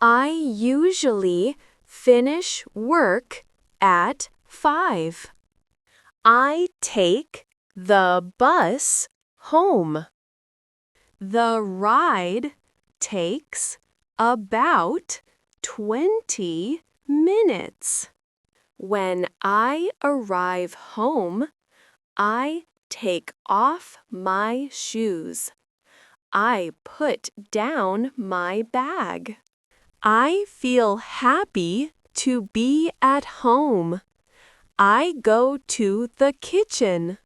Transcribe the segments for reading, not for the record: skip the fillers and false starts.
I usually finish work at 5. I take the bus home. The ride takes about 20 minutes. When I arrive home, I take off my shoes. I put down my bag. I feel happy to be at home. I go to the kitchen.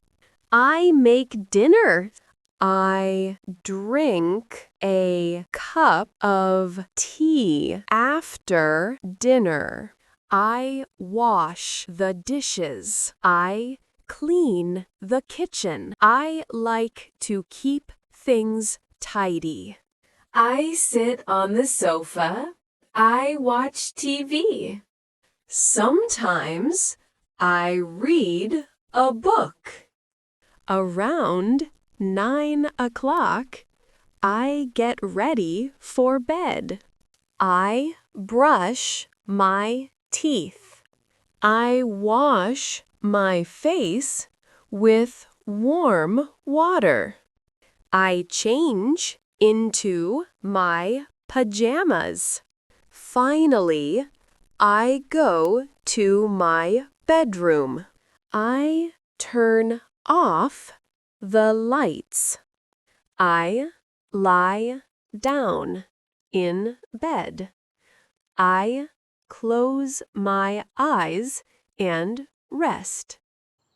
I make dinner. I drink a cup of tea after dinner. I wash the dishes. I clean the kitchen. I like to keep things tidy. I sit on the sofa. I watch TV. Sometimes I read a book. Around 9 o'clock, I get ready for bed. I brush my teeth. I wash my face with warm water. I change into my pajamas. Finally, I go to my bedroom. I turn off the lights. I lie down in bed. I close my eyes and rest.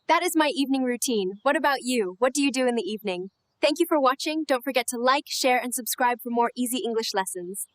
That is my evening routine. What about you? What do you do in the evening? Thank you for watching. Don't forget to like, share, and subscribe for more easy English lessons.